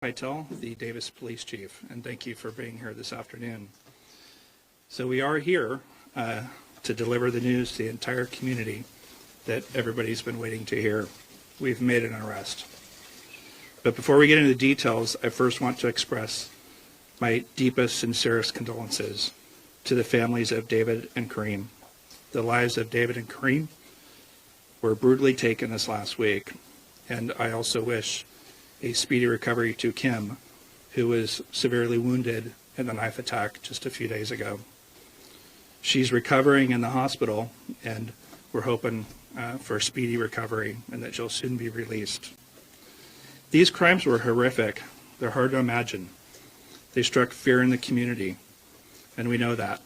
Pytel, the Davis Police Chief, and thank you for being here this afternoon. So we are here to deliver the news to the entire community that everybody's been waiting to hear. We've made an arrest. But before we get into the details, I first want to express my deepest, sincerest condolences to the families of David and Kareem. The lives of David and Kareem were brutally taken this last week, and I also wish a speedy recovery to Kim, who was severely wounded in the knife attack just a few days ago. She's recovering in the hospital, and we're hoping for a speedy recovery and that she'll soon be released. These crimes were horrific. They're hard to imagine. They struck fear in the community, and we know that.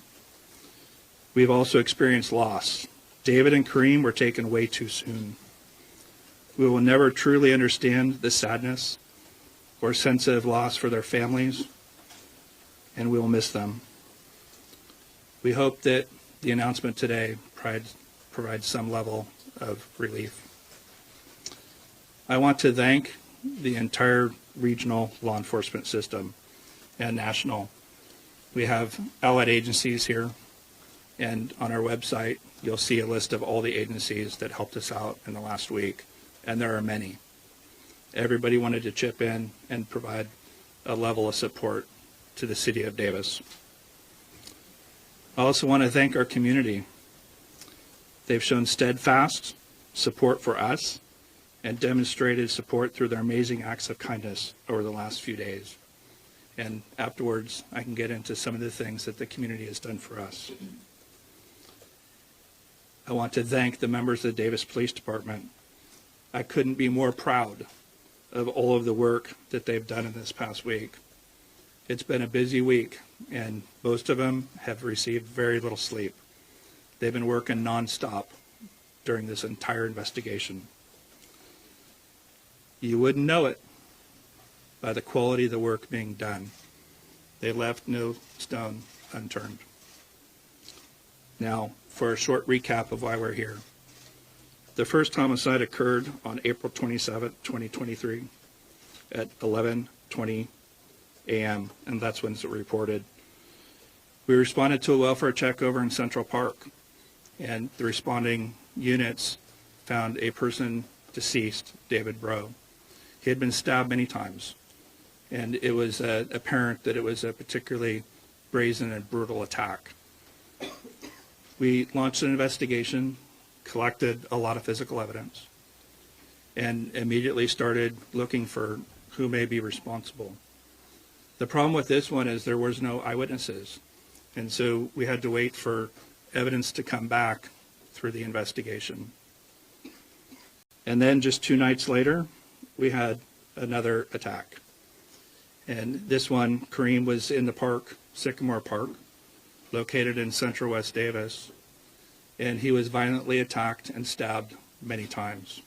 We've also experienced loss. David and Kareem were taken way too soon. We will never truly understand the sadness or sense of loss for their families, and we will miss them. We hope that the announcement today provides some level of relief. I want to thank the entire regional law enforcement system and national. We have allied agencies here, and on our website you'll see a list of all the agencies that helped us out in the last week. And there are many. Everybody wanted to chip in and provide a level of support to the city of Davis. I also want to thank our community. They've shown steadfast support for us and demonstrated support through their amazing acts of kindness over the last few days. And afterwards, I can get into some of the things that the community has done for us. I want to thank the members of the Davis Police Department. I couldn't be more proud of all of the work that they've done in this past week. It's been a busy week, and most of them have received very little sleep. They've been working nonstop during this entire investigation. You wouldn't know it by the quality of the work being done. They left no stone unturned. Now, for a short recap of why we're here. The first homicide occurred on April 27, 2023 at 11:20 a.m., and that's when it's reported. We responded to a welfare check over in Central Park, and the responding units found a person deceased, David Bro. He had been stabbed many times, and it was apparent that it was a particularly brazen and brutal attack. We launched an investigation, collected a lot of physical evidence, and immediately started looking for who may be responsible. The problem with this one is there was no eyewitnesses, and so we had to wait for evidence to come back through the investigation. And then just 2 nights later, we had another attack. And this one, Kareem was in the park, Sycamore Park, located in Central West Davis, and he was violently attacked and stabbed many times.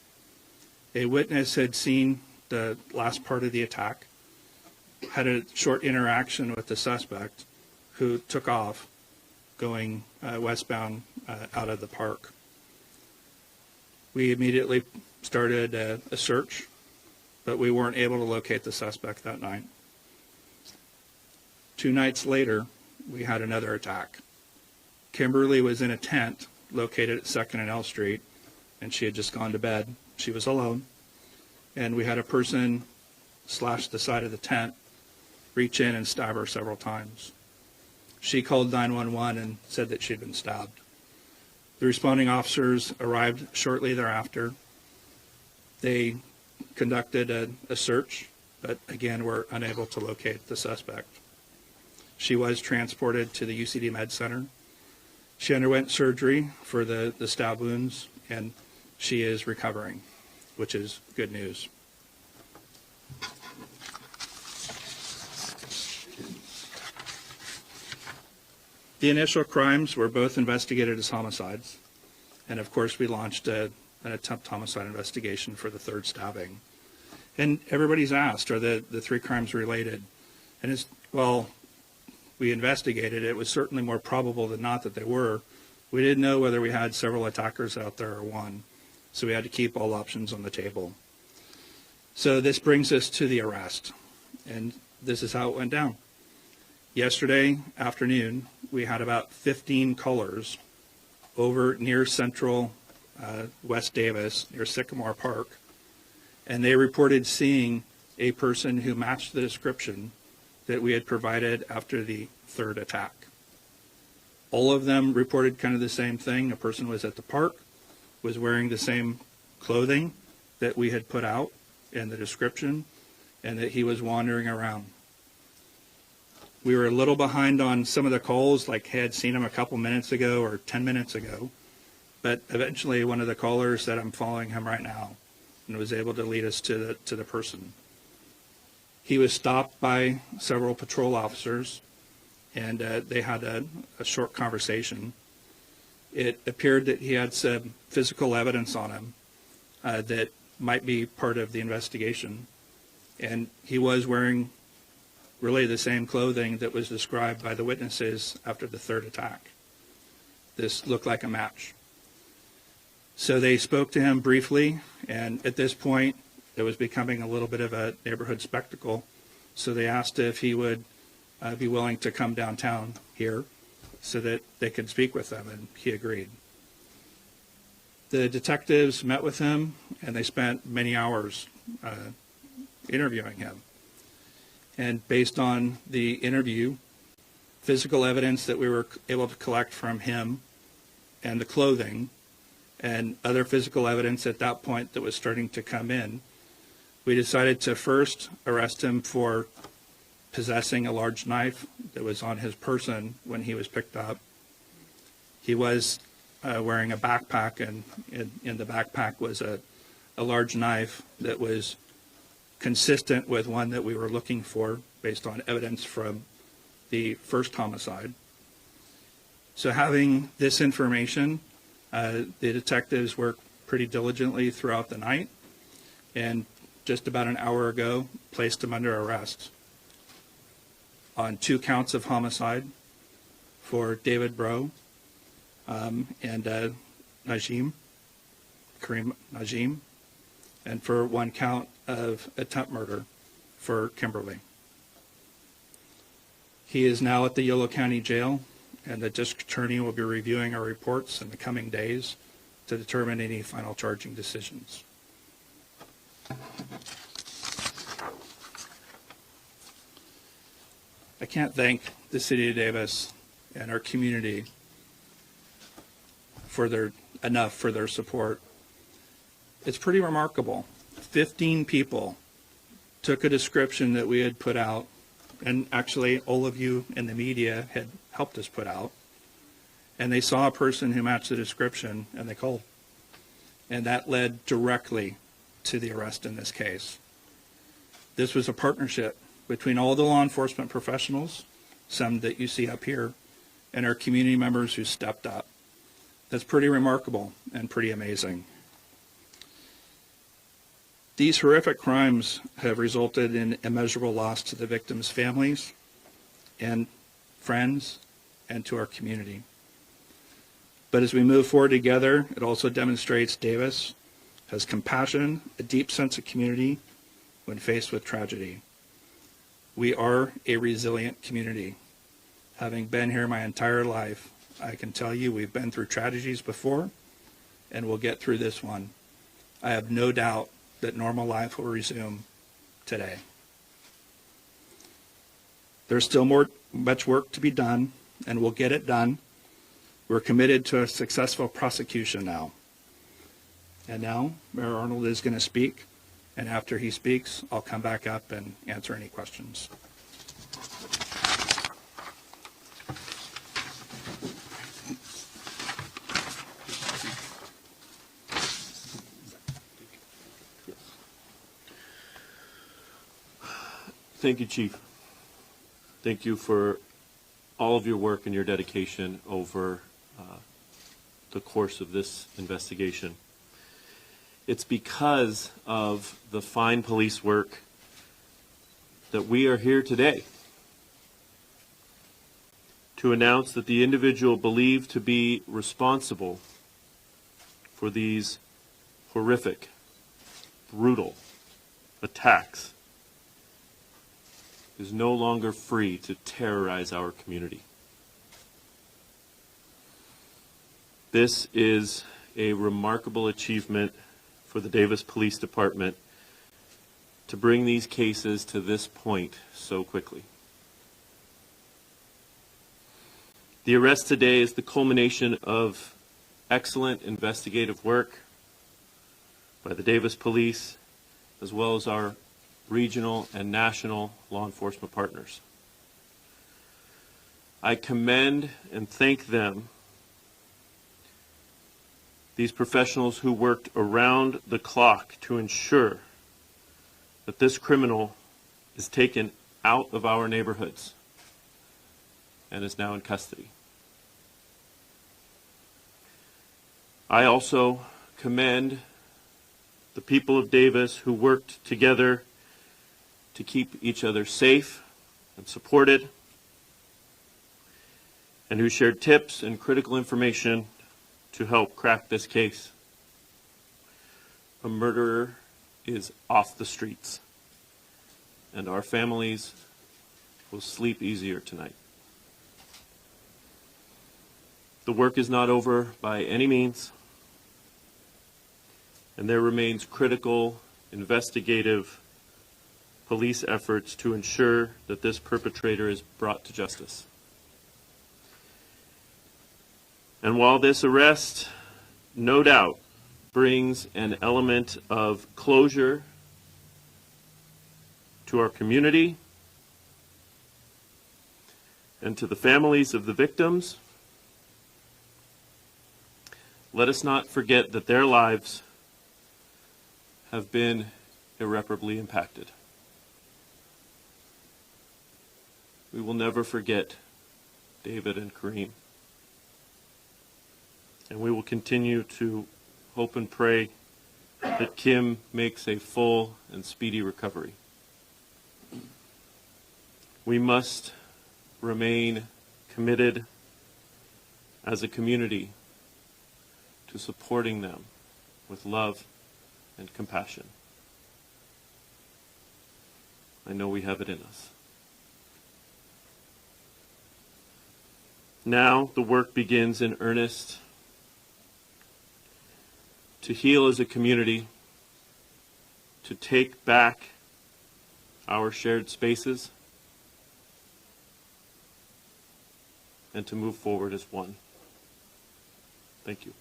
A witness had seen the last part of the attack, had a short interaction with the suspect, who took off going westbound out of the park. We immediately started a search, but we weren't able to locate the suspect that night. 2 nights later, we had another attack. Kimberly was in a tent located at 2nd and L Street, and she had just gone to bed. She was alone, and we had a person slash the side of the tent, reach in and stab her several times. She called 911 and said that she'd been stabbed. The responding officers arrived shortly thereafter. They conducted a search, but again were unable to locate the suspect. She was transported to the UCD Med Center. She underwent surgery for the stab wounds, and she is recovering, which is good news. The initial crimes were both investigated as homicides, and of course we launched an attempt homicide investigation for the third stabbing. And everybody's asked, are the 3 crimes related? And it's, well, we investigated, it was certainly more probable than not that they were. We didn't know whether we had several attackers out there or one, so we had to keep all options on the table. So this brings us to the arrest. And this is how it went down. Yesterday afternoon, we had about 15 callers over near central West Davis, near Sycamore Park, and they reported seeing a person who matched the description that we had provided after the third attack. All of them reported kind of the same thing. A person was at the park, was wearing the same clothing that we had put out in the description, and that he was wandering around. We were a little behind on some of the calls, like had seen him a couple minutes ago or 10 minutes ago, but eventually one of the callers said, I'm following him right now, and was able to lead us to the person. He was stopped by several patrol officers, and they had a short conversation. It appeared that he had some physical evidence on him that might be part of the investigation, and he was wearing really the same clothing that was described by the witnesses after the third attack. This looked like a match. So they spoke to him briefly, and at this point, it was becoming a little bit of a neighborhood spectacle. So they asked if he would be willing to come downtown here so that they could speak with them, and he agreed. The detectives met with him, and they spent many hours interviewing him. And based on the interview, physical evidence that we were able to collect from him and the clothing and other physical evidence at that point that was starting to come in, we decided to first arrest him for possessing a large knife that was on his person when he was picked up. He was wearing a backpack, and in the backpack was a large knife that was consistent with one that we were looking for based on evidence from the first homicide. So having this information, the detectives worked pretty diligently throughout the night, and just about an hour ago placed him under arrest on 2 counts of homicide for David Breaux and Kareem Najim, and for 1 count of attempt murder for Kimberly. He is now at the Yolo County Jail, and the district attorney will be reviewing our reports in the coming days to determine any final charging decisions. I can't thank the city of Davis and our community for their support. It's pretty remarkable. 15 people took a description that we had put out, and actually all of you in the media had helped us put out, and they saw a person who matched the description, and they called. And that led directly to the arrest in this case. This was a partnership between all the law enforcement professionals, some that you see up here, and our community members who stepped up. That's pretty remarkable and pretty amazing. These horrific crimes have resulted in immeasurable loss to the victims' families and friends and to our community. But as we move forward together, it also demonstrates Davis has compassion, a deep sense of community when faced with tragedy. We are a resilient community. Having been here my entire life, I can tell you we've been through tragedies before, and we'll get through this one. I have no doubt that normal life will resume today. There's still much work to be done, and we'll get it done. We're committed to a successful prosecution now. And now, Mayor Arnold is going to speak, and after he speaks, I'll come back up and answer any questions. Thank you, Chief. Thank you for all of your work and your dedication over the course of this investigation. It's because of the fine police work that we are here today to announce that the individual believed to be responsible for these horrific, brutal attacks is no longer free to terrorize our community. This is a remarkable achievement for the Davis Police Department to bring these cases to this point so quickly. The arrest today is the culmination of excellent investigative work by the Davis Police, as well as our regional and national law enforcement partners. I commend and thank them, these professionals who worked around the clock to ensure that this criminal is taken out of our neighborhoods and is now in custody. I also commend the people of Davis who worked together to keep each other safe and supported, and who shared tips and critical information to help crack this case. A murderer is off the streets, and our families will sleep easier tonight. The work is not over by any means, and there remains critical investigative police efforts to ensure that this perpetrator is brought to justice. And while this arrest, no doubt, brings an element of closure to our community and to the families of the victims, let us not forget that their lives have been irreparably impacted. We will never forget David and Kareem. And we will continue to hope and pray that Kim makes a full and speedy recovery. We must remain committed as a community to supporting them with love and compassion. I know we have it in us. Now the work begins in earnest to heal as a community, to take back our shared spaces, and to move forward as one. Thank you.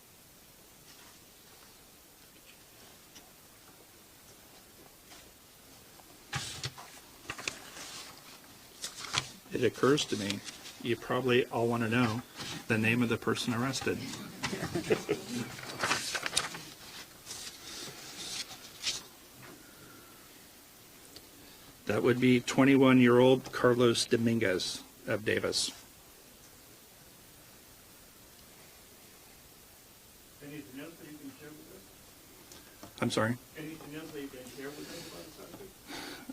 It occurs to me, you probably all want to know the name of the person arrested. That would be 21-year-old Carlos Dominguez of Davis. Anything else that you can share with us? I'm sorry? Anything else that you can share with us about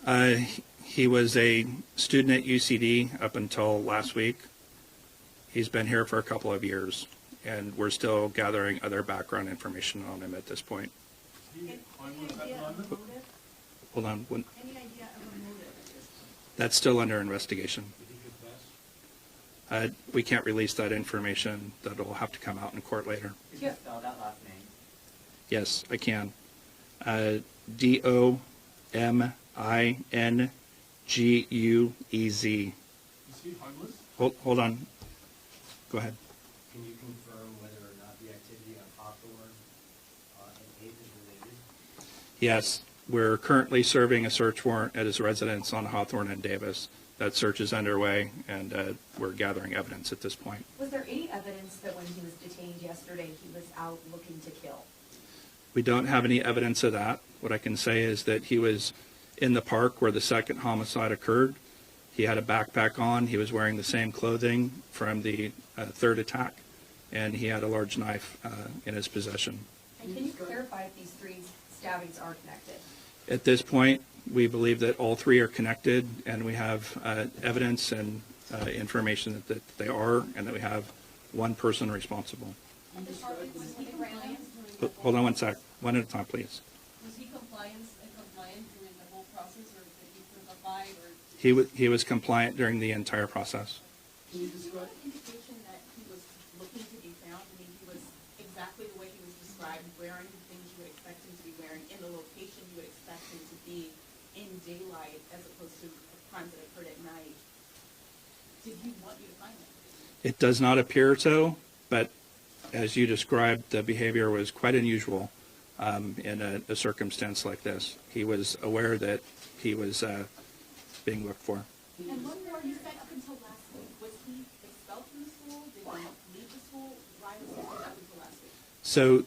the subject? He was a student at UCD up until last week. He's been here for a couple of years, and we're still gathering other background information on him at this point. Hold on. Any idea of a motive? That's still under investigation. We can't release that information. That'll have to come out in court later. Can you spell that last name? Yes, I can. Dominguez. Is he homeless? Hold on. Go ahead. Can you confirm whether or not the activity on Hawthorne and 8th is related? Yes, we're currently serving a search warrant at his residence on Hawthorne and Davis. That search is underway, and we're gathering evidence at this point. Was there any evidence that when he was detained yesterday, he was out looking to kill? We don't have any evidence of that. What I can say is that he was in the park where the second homicide occurred. He had a backpack on. He was wearing the same clothing from the third attack, and he had a large knife in his possession. And can you clarify if these three stabbings are connected? At this point, we believe that all three are connected, and we have evidence and information that they are, and that we have one person responsible. And was he compliant? Hold on one sec. One at a time, please. Was he compliant during the whole process, or did he slip by, or? He was compliant during the entire process. Can you Do you describe? have an indication that he was looking to be found? I mean, he was exactly the way he was described, wearing the things you would expect him to be wearing, in the location you would expect him to be in daylight as opposed to crimes that occurred at night. Did he want you to find him? It does not appear so, but as you described, the behavior was quite unusual in a circumstance like this. He was aware that he was being looked for. And one more, you said up until last week, was he expelled from the school? Did he leave the school? Why was he expelled up until last week? So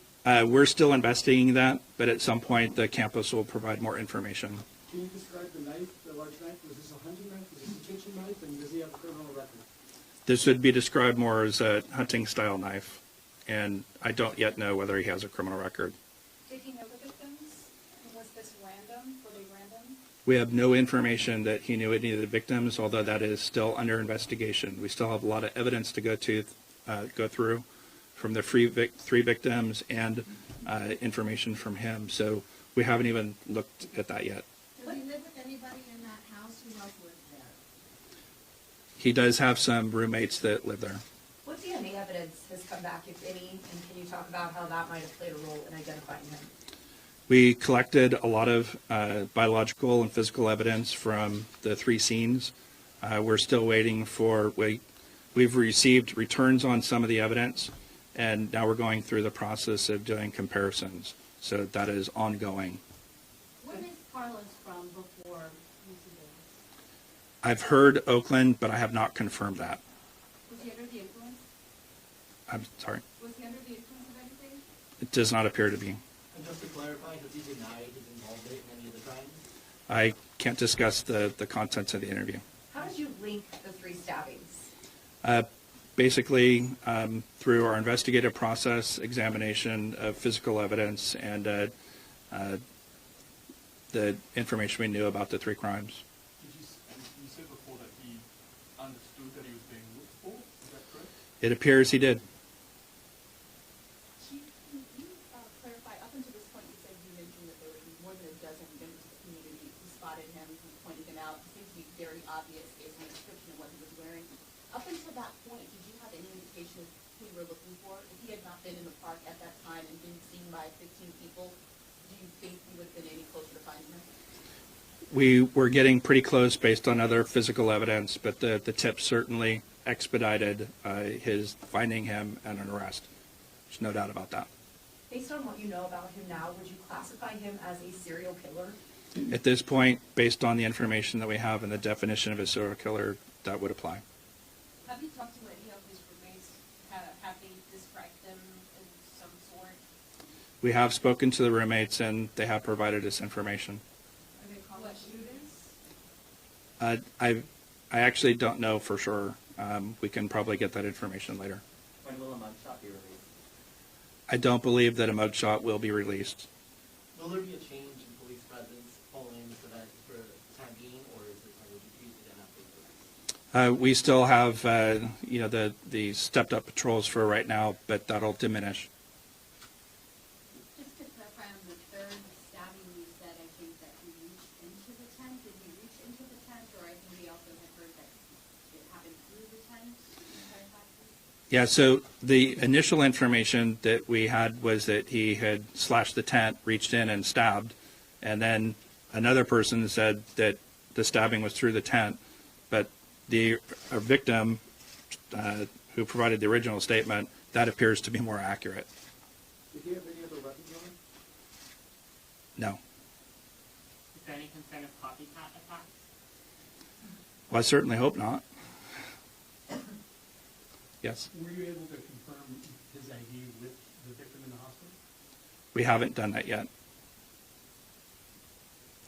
we're still investigating that, but at some point the campus will provide more information. Can you describe the knife, the large knife? Was this a hunting knife? Was this a kitchen knife? And does he have a criminal record? This would be described more as a hunting style knife, and I don't yet know whether he has a criminal record. Did he know the victims? And was this random? Were they random? We have no information that he knew any of the victims, although that is still under investigation. We still have a lot of evidence to go through from the three victims and information from him. So we haven't even looked at that yet. Does he live with anybody in that house? Who else lives there? He does have some roommates that live there. What DNA evidence has come back, if any, and can you talk about how that might have played a role in identifying him? We collected a lot of biological and physical evidence from the three scenes. We're still waiting for, we've received returns on some of the evidence, and now we're going through the process of doing comparisons. So that is ongoing. Where is Carlos from before UCB? I've heard Oakland, but I have not confirmed that. Was he under the influence? I'm sorry. Was he under the influence of anything? It does not appear to be. And just to clarify, does he deny his involvement in any of the crimes? I can't discuss the contents of the interview. How did you link the three stabbings? Basically, through our investigative process, examination of physical evidence, and the information we knew about the three crimes. You said before that he understood that he was being looked for, is that correct? It appears he did. Chief, can you clarify, up until this point, you said you mentioned that there were more than a dozen members of the community who spotted him, who pointed him out. It seems to be very obvious based on the description of what he was wearing. Up until that point, did you have any indication of who you were looking for? If he had not been in the park at that time and been seen by 15 people, do you think you would have been any closer to finding him? We were getting pretty close based on other physical evidence, but the tip certainly expedited his finding him and an arrest. There's no doubt about that. Based on what you know about him now, would you classify him as a serial killer? At this point, based on the information that we have and the definition of a serial killer, that would apply. Have you talked to any of his roommates? Have they described them in some sort? We have spoken to the roommates, and they have provided us information. Are they college students? I actually don't know for sure. We can probably get that information later. When will a mugshot be released? I don't believe that a mugshot will be released. Will there be a change in police presence following this event for the time being, or is it going to be an update? We still have, the stepped up patrols for right now, but that'll diminish. Just to clarify on the third stabbing, you said, I think, that he reached into the tent. Did he reach into the tent, or I think we also had heard that it happened through the tent? Can you clarify, please? Yeah, so the initial information that we had was that he had slashed the tent, reached in and stabbed, and then another person said that the stabbing was through the tent, but the victim who provided the original statement, that appears to be more accurate. Did he have any other weapons on him? No. Is there any concern of copycat attacks? Well, I certainly hope not. Yes. Were you able to confirm his ID with the victim in the hospital? We haven't done that yet.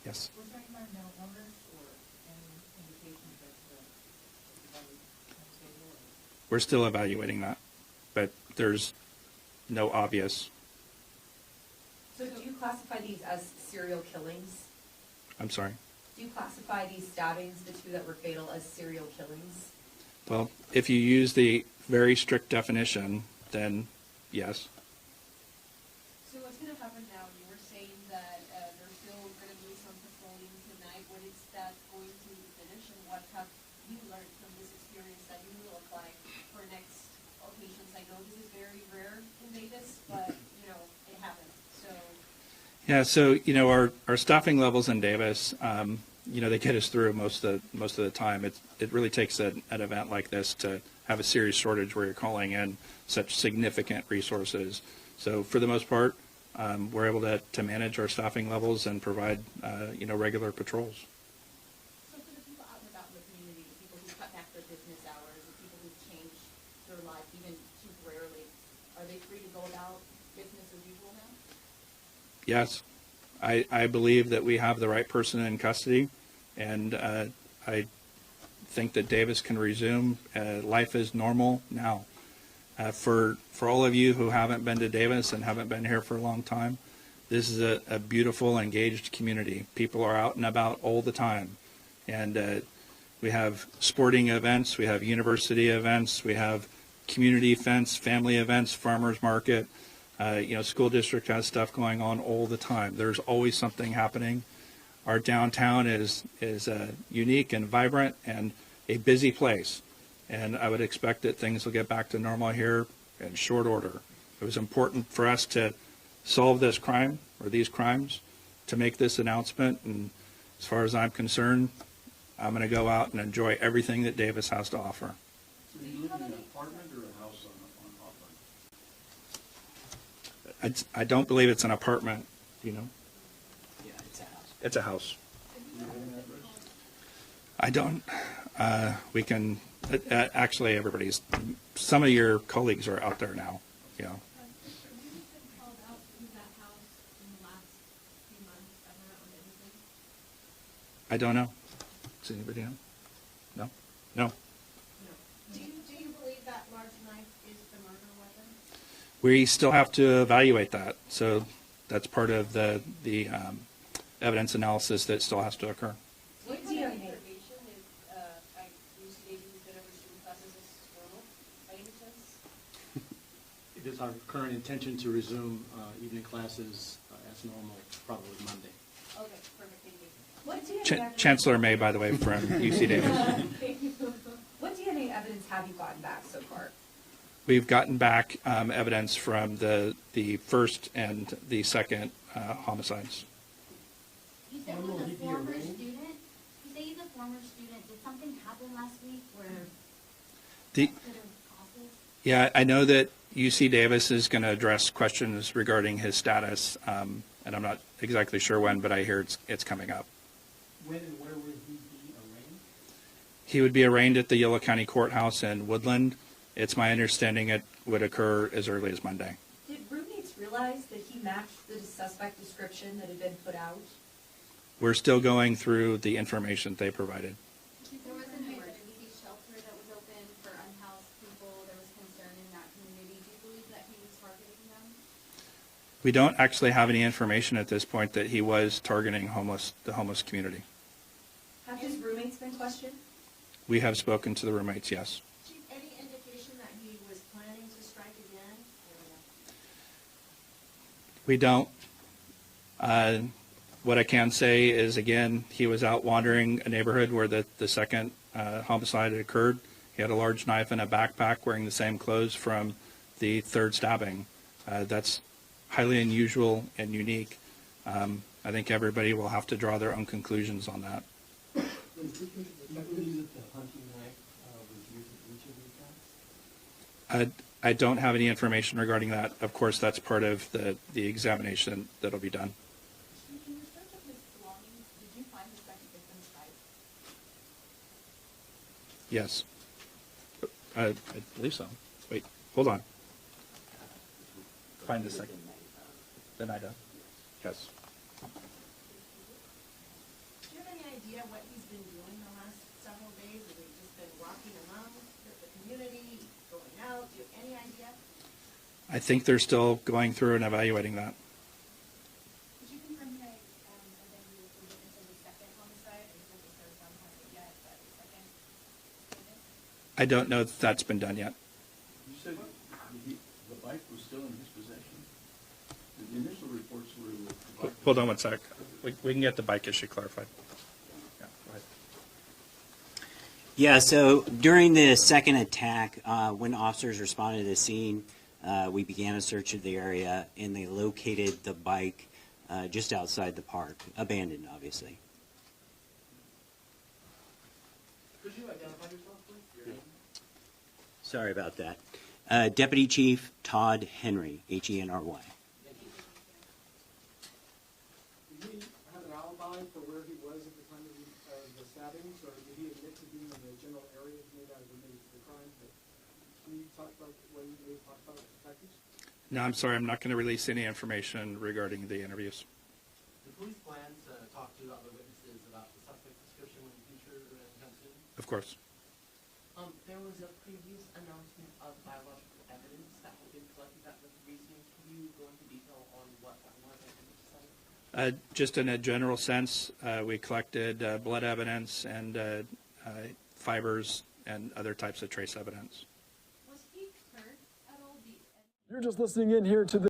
Yes. Was there any mental illness or any indications that the unstable? We're still evaluating that, but there's no obvious. So do you classify these as serial killings? I'm sorry. Do you classify these stabbings, the two that were fatal, as serial killings? Well, if you use the very strict definition, then yes. So what's going to happen now? You were saying that there's still going to be some patrolling tonight. When is that going to finish, and you learned from this experience that you will apply for next occasions? I know this is very rare in Davis, but, you know, it happens, so. Yeah, so, you know, our staffing levels in Davis, you know, they get us through most of the time. It really takes an event like this to have a serious shortage where you're calling in such significant resources. So for the most part, we're able to manage our staffing levels and provide, you know, regular patrols. So for the people out and about in the community, the people who cut back their business hours, the people who've changed their life even temporarily, are they free to go about business as usual now? Yes, I believe that we have the right person in custody, and I think that Davis can resume life as normal now. For all of you who haven't been to Davis and haven't been here for a long time, this is a beautiful, engaged community. People are out and about all the time, and we have sporting events, we have university events, we have community events, family events, farmers market. You know, school district has stuff going on all the time. There's always something happening. Our downtown is unique and vibrant and a busy place. And I would expect that things will get back to normal here in short order. It was important for us to solve this crime or these crimes to make this announcement. And as far as I'm concerned, I'm going to go out and enjoy everything that Davis has to offer. So you live in an apartment or a house on Auckland? I don't believe it's an apartment, do you know? Yeah, it's a house. It's a house. Do you have an address? I don't. We can, actually everybody's, some of your colleagues are out there now, you know. Have you been called out to that house in the last few months ever on anything? I don't know. Does anybody know? No? No. Do you believe that large knife is the murder weapon? We still have to evaluate that. So that's part of the evidence analysis that still has to occur. What do you have information if, UC Davis is gonna resume classes as normal, by any chance? It is our current intention to resume evening classes as normal, probably Monday. Okay, perfect, thank you. What DNA Chancellor May, by the way, from UC Davis. What DNA evidence have you gotten back so far? We've gotten back evidence from the first and the second homicides. You said When will with he the be former arraigned? student, you say he's a former student, did something happen last week where The, that could have caused this? yeah, I know that UC Davis is going to address questions regarding his status, and I'm not exactly sure when, but I hear it's coming up. When and where will he be arraigned? He would be arraigned at the Yolo County Courthouse in Woodland. It's my understanding it would occur as early as Monday. Did roommates realize that he matched the suspect description that had been put out? We're still going through the information they provided. There was an emergency shelter that was open for unhoused people, there was concern in that community, do you believe that he was targeting them? We don't actually have any information at this point that he was targeting the homeless community. Have his roommates been questioned? We have spoken to the roommates, yes. Chief, any indication that he was planning to strike again? We don't. What I can say is, again, he was out wandering a neighborhood where the second homicide had occurred. He had a large knife in a backpack wearing the same clothes from the third stabbing. That's highly unusual and unique. I think everybody will have to draw their own conclusions on that. Do you believe that the hunting knife was used in each of these attacks? I don't have any information regarding that. Of course, that's part of the examination that'll be done. In your search of his belongings, did you find the second victim's bike? Yes. I believe so. Wait, hold on. Find the second. Then I do. Yes. Do you have any idea what he's been doing the last several days? Has he just been walking around the community, going out? Do you have any idea? I think they're still going through and evaluating that. Did you confirm that, then you were witness of the second homicide? I think the third one hasn't yet, but the second witness? I don't know if that's been done yet. You said the bike was still in his possession? The initial reports were with the bike. Hold on one sec. We can get the bike issue clarified. Yeah, go ahead. Yeah, so during the second attack, when officers responded to the scene, we began a search of the area, and they located the bike just outside the park, abandoned, obviously. Could you identify yourself, please? Your name? Sorry about that. Deputy Chief Todd Henry, Henry. Thank you. Did he have an alibi for where he was at the time of the stabbings, or did he admit to being in the general area he made out of the crime? But can you talk about what you may talk about with detectives? No, I'm sorry, I'm not going to release any information regarding the interviews. The police plan to talk to other witnesses about the suspect's description in the future anytime soon? Of course. There was a previous announcement of biological evidence that had been collected that was reasoning. Can you go into detail on what that was and what? Just in a general sense, we collected blood evidence and fibers and other types of trace evidence. Was he hurt at all? You're just listening in here to the